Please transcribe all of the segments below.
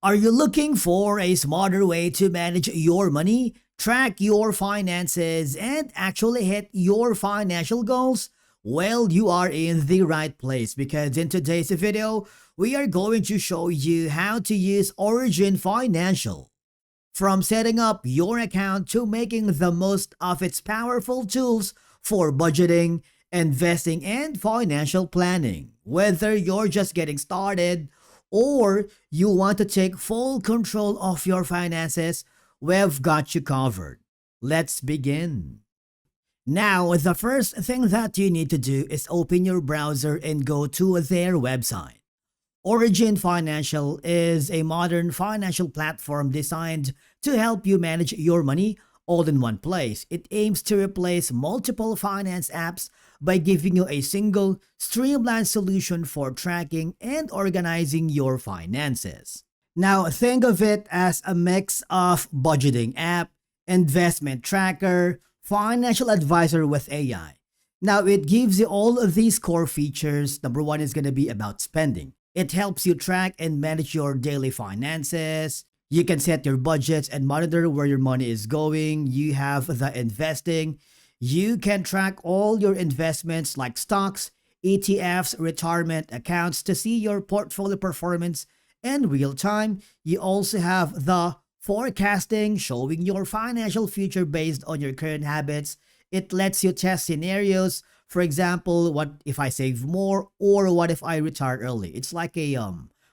Are you looking for a smarter way to manage your money, track your finances, and actually hit your financial goals? Well, you are in the right place because in today's video, we are going to show you how to use Origin Financial. From setting up your account to making the most of its powerful tools for budgeting, investing, and financial planning. Whether you're just getting started or you want to take full control of your finances, we've got you covered. Let's begin. Now, the first thing that you need to do is open your browser and go to their website. Origin Financial is a modern financial platform designed to help you manage your money all in one place. It aims to replace multiple finance apps by giving you a single, streamlined solution for tracking and organizing your finances. Now, think of it as a mix of budgeting app, investment tracker, financial advisor with AI. Now, it gives you all of these core features. Number one is going to be about spending. It helps you track and manage your daily finances. You can set your budgets and monitor where your money is going. You have the investing. You can track all your investments like stocks, ETFs, retirement accounts to see your portfolio performance in real time. You also have the forecasting, showing your financial future based on your current habits. It lets you test scenarios. For example, what if I save more or what if I retire early? It's like a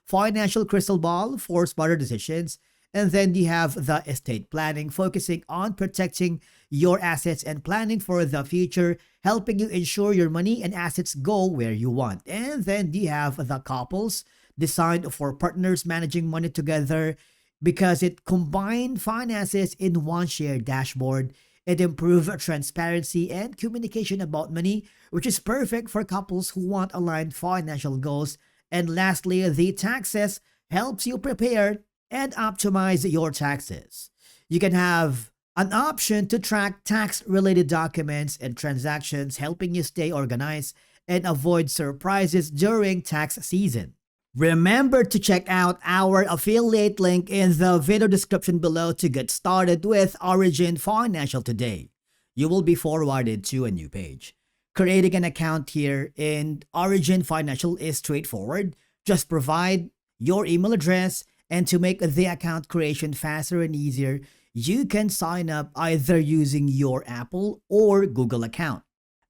financial crystal ball for smarter decisions. And then you have the estate planning, focusing on protecting your assets and planning for the future, helping you ensure your money and assets go where you want. And then you have the couples, designed for partners managing money together because it combines finances in one shared dashboard. It improves transparency and communication about money, which is perfect for couples who want aligned financial goals. And lastly, the taxes helps you prepare and optimize your taxes. You can have an option to track tax-related documents and transactions, helping you stay organized and avoid surprises during tax season. Remember to check out our affiliate link in the video description below to get started with Origin Financial today. You will be forwarded to a new page. Creating an account here in Origin Financial is straightforward. Just provide your email address, and to make the account creation faster and easier, you can sign up either using your Apple or Google account.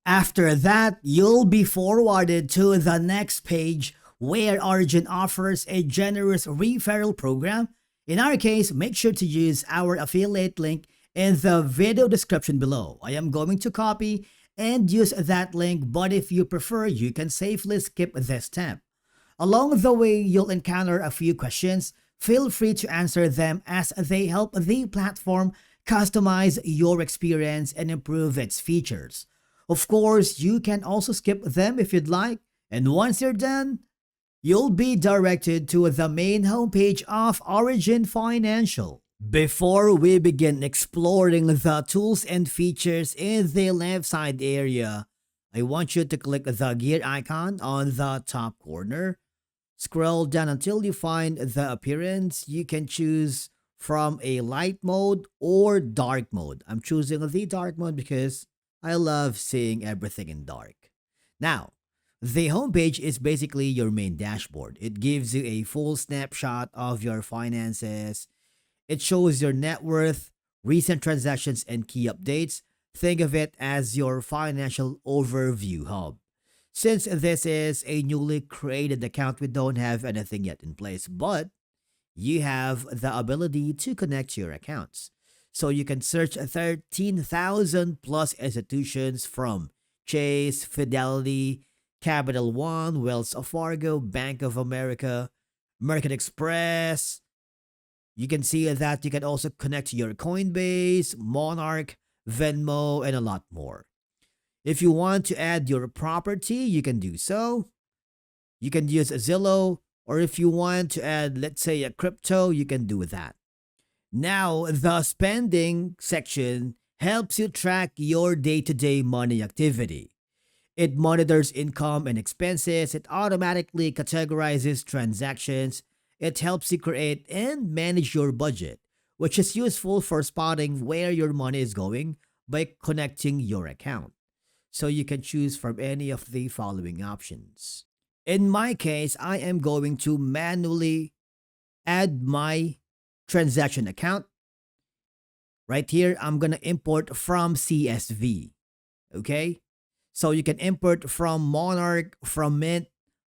After that, you'll be forwarded to the next page where Origin offers a generous referral program. In our case, make sure to use our affiliate link in the video description below. I am going to copy and use that link, but if you prefer, you can safely skip this step. Along the way, you'll encounter a few questions. Feel free to answer them as they help the platform customize your experience and improve its features. Of course, you can also skip them if you'd like, and once you're done, you'll be directed to the main homepage of Origin Financial. Before we begin exploring the tools and features in the left side area, I want you to click the gear icon on the top corner. Scroll down until you find the appearance. You can choose from a light mode or dark mode. I'm choosing the dark mode because I love seeing everything in dark. Now, the homepage is basically your main dashboard. It gives you a full snapshot of your finances. It shows your net worth, recent transactions, and key updates. Think of it as your financial overview hub. Since this is a newly created account, we don't have anything yet in place, but you have the ability to connect your accounts. So you can search 13,000 plus institutions from Chase, Fidelity, Capital One, Wells Fargo, Bank of America, American Express. You can see that you can also connect your Coinbase, Monarch, Venmo, and a lot more. If you want to add your property, you can do so. You can use Zillow, or if you want to add, let's say, a crypto, you can do that. Now, the spending section helps you track your day-to-day money activity. It monitors income and expenses. It automatically categorizes transactions. It helps you create and manage your budget, which is useful for spotting where your money is going by connecting your account. So you can choose from any of the following options. In my case, I am going to manually add my transaction account. Right here, I'm going to import from CSV. Okay? So you can import from Monarch, from Mint,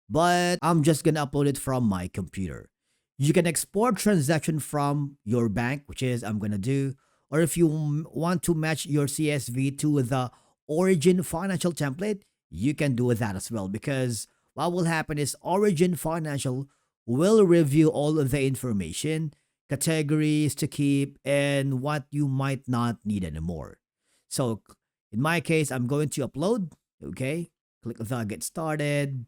but I'm just going to upload it from my computer. You can export transaction from your bank, which is I'm going to do, or if you want to match your CSV to the Origin Financial template, you can do that as well, because what will happen is Origin Financial will review all of the information, categories to keep, and what you might not need anymore. So in my case, I'm going to upload. Okay, click the get started.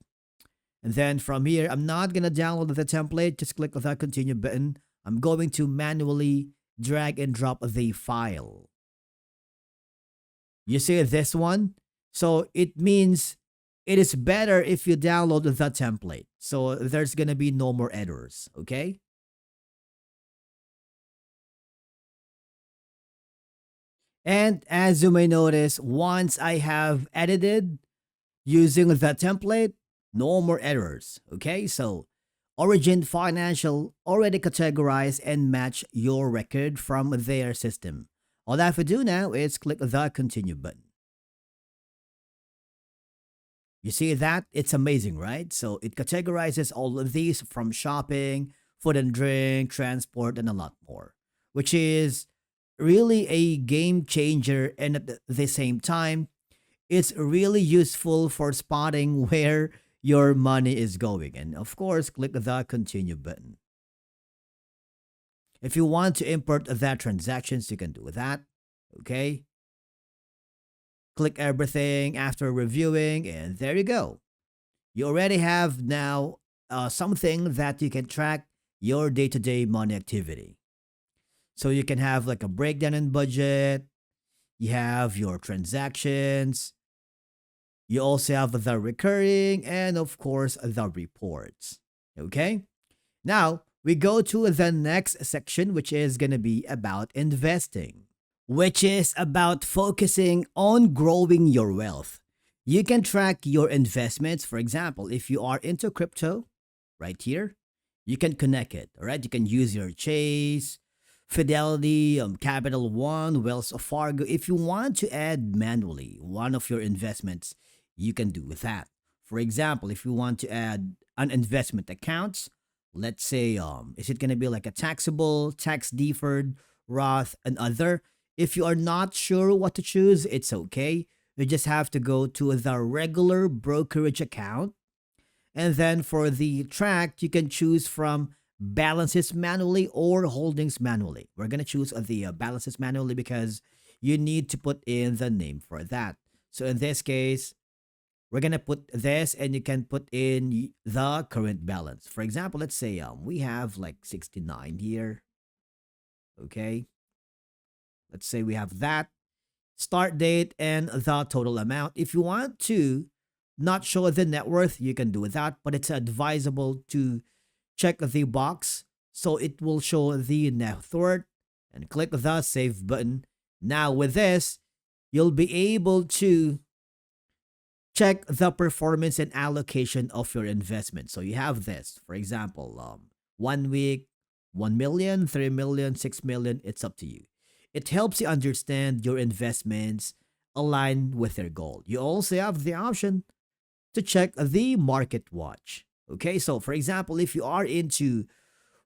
And then from here, I'm not going to download the template. Just click the continue button. I'm going to manually drag and drop the file. You see this one? So it means it is better if you download the template. So there's going to be no more errors. Okay. And as you may notice, once I have edited using the template, no more errors. Okay, so Origin Financial already categorize and match your record from their system. All I have to do now is click the continue button. You see that? It's amazing, right? So it categorizes all of these from shopping, food and drink, transport, and a lot more, which is really a game changer. And at the same time, it's really useful for spotting where your money is going. And of course, click the continue button. If you want to import that transactions, you can do that. Okay. Click everything after reviewing, and there you go. You already have now something that you can track your day-to-day money activity. So you can have like a breakdown in budget. You have your transactions. You also have the recurring and of course the reports. Okay? Now, we go to the next section, which is going to be about investing, which is about focusing on growing your wealth. You can track your investments. For example, if you are into crypto, right here, you can connect it. All right, you can use your Chase, Fidelity, Capital One, Wells Fargo. If you want to add manually one of your investments, you can do that. For example, if you want to add an investment account, let's say is it going to be like a taxable, tax deferred, Roth, and other? If you are not sure what to choose, it's okay. You just have to go to the regular brokerage account. And then for the track, you can choose from balances manually or holdings manually. We're going to choose the balances manually because you need to put in the name for that. So in this case, we're going to put this and you can put in the current balance. For example, let's say we have like 69 here. Okay. Let's say we have that start date and the total amount. If you want to not show the net worth, you can do that, but it's advisable to check the box so it will show the net worth and click the save button. Now with this, you'll be able to check the performance and allocation of your investment. So you have this, for example, 1 week, 1 million, 3 million, 6 million, it's up to you. It helps you understand your investments align with their goal. You also have the option to check the market watch. Okay, so for example, if you are into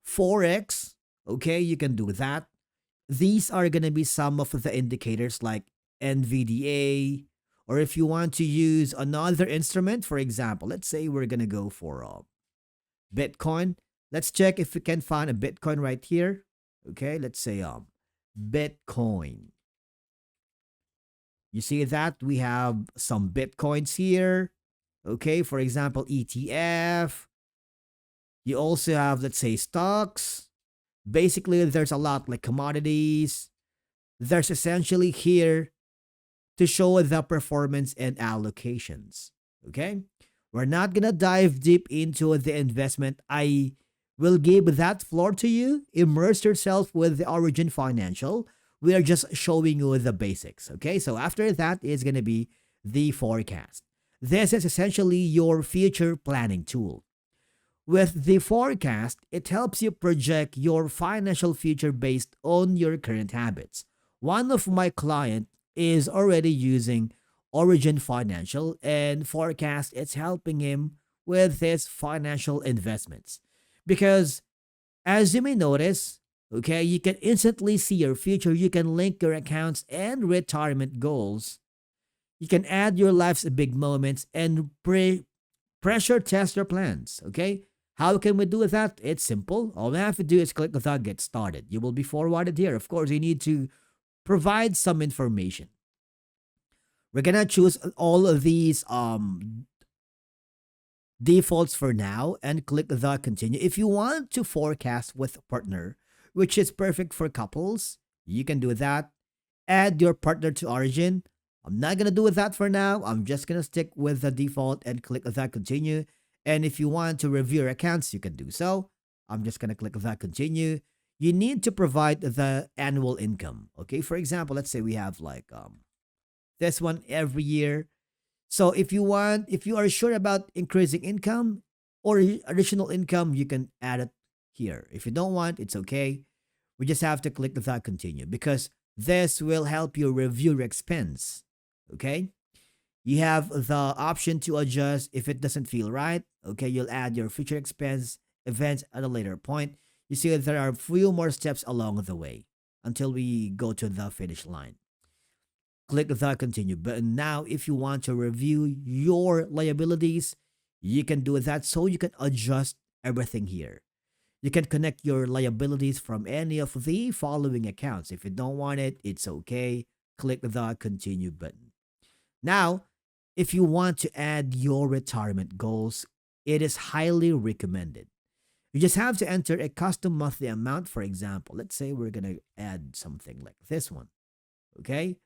Forex, okay, you can do that. These are going to be some of the indicators like NVDA, or if you want to use another instrument, for example, let's say we're going to go for Bitcoin. Let's check if we can find a Bitcoin right here. Okay, let's say Bitcoin. You see that we have some Bitcoins here. Okay, for example, ETF. You also have, let's say, stocks. Basically, there's a lot like commodities. There's essentially here to show the performance and allocations. Okay, we're not gonna dive deep into the investment. I We'll give that floor to you. Immerse yourself with the Origin Financial. We are just showing you the basics. Okay, so after that is going to be the forecast. This is essentially your future planning tool. With the forecast, it helps you project your financial future based on your current habits. One of my client is already using Origin Financial and forecast it's helping him with his financial investments. Because as you may notice, okay, you can instantly see your future, you can link your accounts and retirement goals. You can add your life's big moments and pressure test your plans, okay? How can we do that? It's simple. All we have to do is click the get started. You will be forwarded here. Of course, you need to provide some information. We're gonna choose all of these defaults for now and click the continue. If you want to forecast with a partner, which is perfect for couples, you can do that. Add your partner to Origin. I'm not gonna do that for now. I'm just gonna stick with the default and click that continue. And if you want to review your accounts, you can do so. I'm just gonna click that continue. You need to provide the annual income. Okay, for example, let's say we have like this one every year. So if you are sure about increasing income or additional income, you can add it here. If you don't want, it's okay. We just have to click that continue because this will help you review your expense. Okay? You have the option to adjust if it doesn't feel right. Okay, you'll add your future expense events at a later point. You see that there are a few more steps along the way until we go to the finish line. Click the continue button. Now, if you want to review your liabilities, you can do that so you can adjust everything here. You can connect your liabilities from any of the following accounts. If you don't want it, it's okay. Click the continue button. Now, if you want to add your retirement goals, it is highly recommended. You just have to enter a custom monthly amount. For example, let's say we're going to add something like this one. Okay?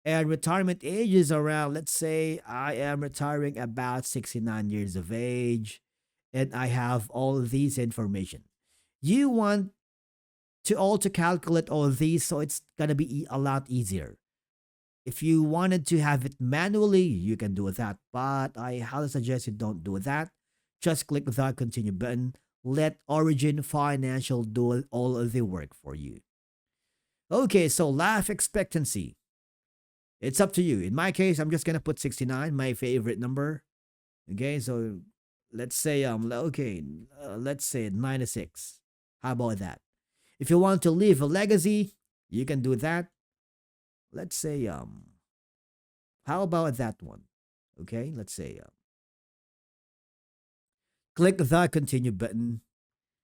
And retirement age is around, let's say I am retiring about 69 years of age and I have all of these information. You want to also calculate all of these so it's going to be a lot easier. If you wanted to have it manually, you can do that, but I highly suggest you don't do that. Just click the continue button. Let Origin Financial do all of the work for you. Okay, so life expectancy. It's up to you. In my case, I'm just gonna put 69, my favorite number. Okay, so let's say 96. How about that? If you want to leave a legacy, you can do that. Let's say how about that one? Okay, let's say click the continue button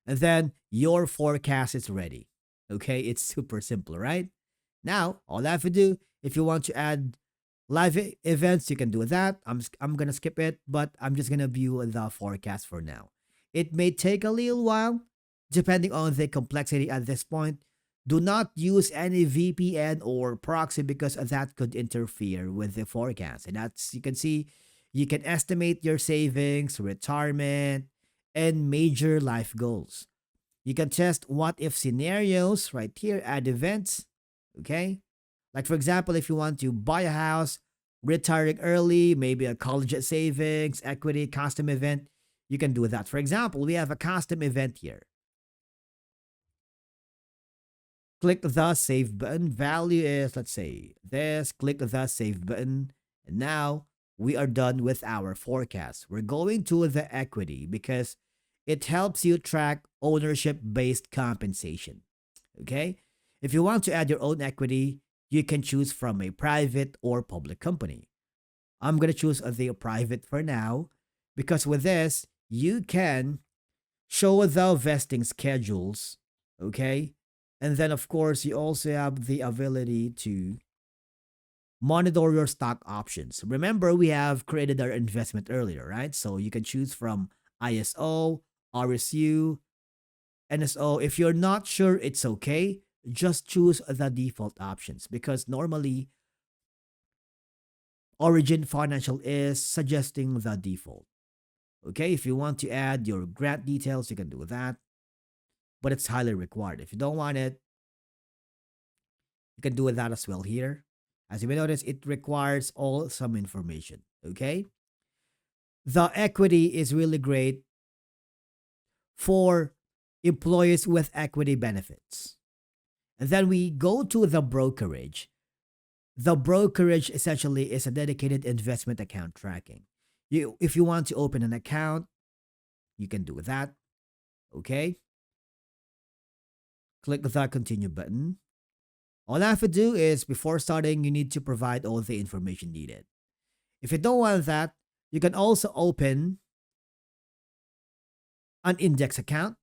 and then your forecast is ready. Okay, it's super simple, right? Now, all I have to do, if you want to add live events, you can do that. I'm gonna skip it, but I'm just gonna view the forecast for now. It may take a little while, depending on the complexity at this point. Do not use any VPN or proxy because that could interfere with the forecast. And that's you can see, you can estimate your savings, retirement, and major life goals. You can test what if scenarios right here, add events. Okay, like for example, if you want to buy a house, retiring early, maybe a college savings, equity, custom event, you can do that. For example, we have a custom event here. Click the save button. Value is, let's say, this. Click the save button. And now we are done with our forecast. We're going to the equity because it helps you track ownership based compensation. Okay? If you want to add your own equity, you can choose from a private or public company. I'm going to choose the private for now because with this, you can show the vesting schedules, okay? And then, of course, you also have the ability to monitor your stock options. Remember, we have created our investment earlier, right? So you can choose from ISO, RSU, NSO. If you're not sure, it's okay. Just choose the default options because normally Origin Financial is suggesting the default. Okay, if you want to add your grant details, you can do that. but it's highly required. If you don't want it, you can do that as well here. As you may notice, it requires all some information. Okay. The equity is really great for employees with equity benefits. And then we go to the brokerage. The brokerage essentially is a dedicated investment account tracking. If you want to open an account, you can do that. Okay. Click the continue button. All I have to do is before starting, you need to provide all the information needed. If you don't want that, you can also open an index account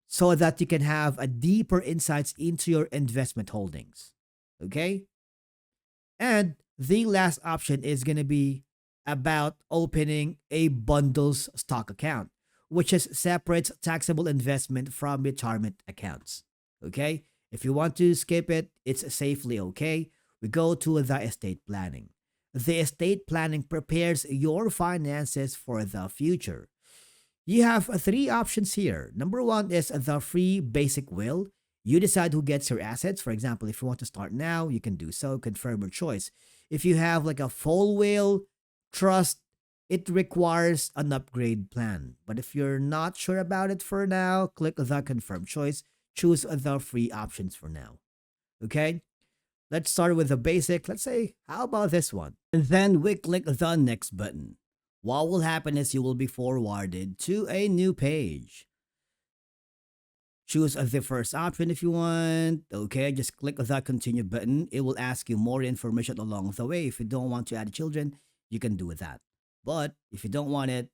so that you can have a deeper insights into your investment holdings. Okay? And the last option is going to be about opening a bundles stock account, which is separates taxable investment from retirement accounts. Okay? If you want to skip it, it's safely okay. We go to the estate planning. The estate planning prepares your finances for the future. You have three options here. Number one is the free basic will. You decide who gets your assets. For example, if you want to start now, you can do so. Confirm your choice. If you have like a full will trust, it requires an upgrade plan. But if you're not sure about it for now, click the confirm choice. Choose the free options for now. Okay? Let's start with the basic. Let's say, how about this one? And then we click the next button. What will happen is you will be forwarded to a new page. Choose the first option if you want. Okay, just click the continue button. It will ask you more information along the way. If you don't want to add children, you can do that. But if you don't want it,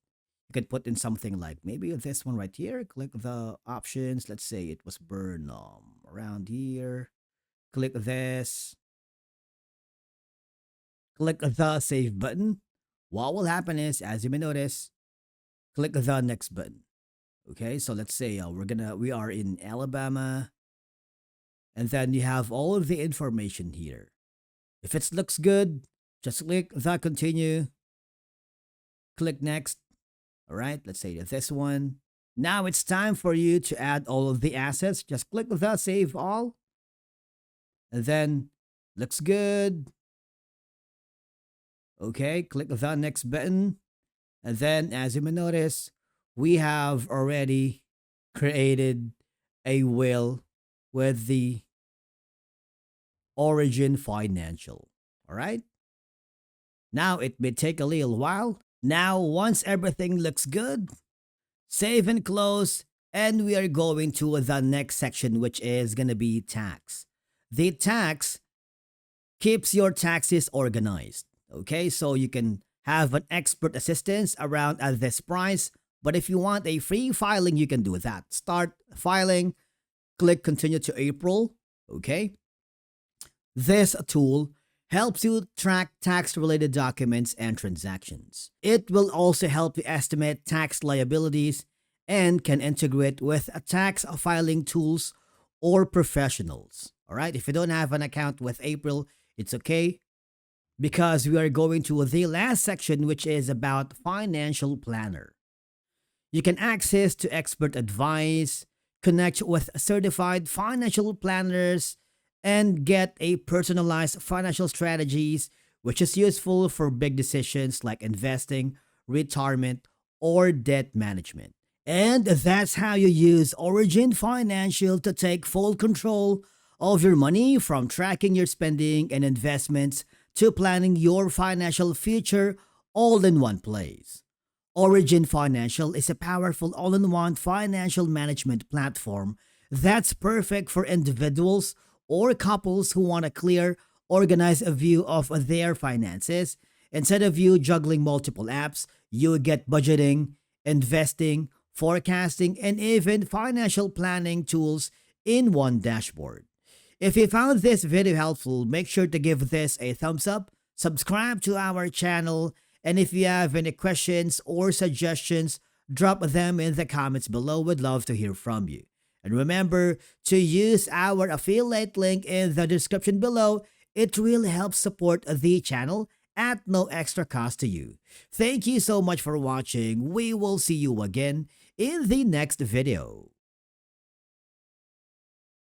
you can put in something like maybe this one right here. Click the options. Let's say it was Burnham around here. Click this. Click the save button. What will happen is, as you may notice, click the next button. Okay, so let's say we are in Alabama, and then you have all of the information here. If it looks good, just click the continue. Click next. All right, let's say this one. Now it's time for you to add all of the assets. Just click the save all. And then looks good. Okay, click the next button. And then as you may notice, we have already created a will with the Origin Financial. All right. Now it may take a little while. Now, once everything looks good, save and close, and we are going to the next section, which is going to be tax. The tax keeps your taxes organized. Okay, so you can have an expert assistance around at this price. But if you want a free filing, you can do that. Start filing, click continue to April. Okay. This tool helps you track tax-related documents and transactions. It will also help you estimate tax liabilities and can integrate with tax filing tools or professionals. All right. If you don't have an account with April, it's okay, because we are going to the last section, which is about financial planner. You can access to expert advice, connect with certified financial planners, and get a personalized financial strategies, which is useful for big decisions like investing, retirement, or debt management. And that's how you use Origin Financial to take full control of your money, from tracking your spending and investments to planning your financial future, all in one place. Origin Financial is a powerful all-in-one financial management platform that's perfect for individuals or couples who want a clear, organized view of their finances. Instead of you juggling multiple apps, you get budgeting, investing, forecasting, and even financial planning tools in one dashboard. If you found this video helpful, make sure to give this a thumbs up, subscribe to our channel, and if you have any questions or suggestions, drop them in the comments below. We'd love to hear from you. And remember to use our affiliate link in the description below. It really helps support the channel at no extra cost to you. Thank you so much for watching. We will see you again in the next video.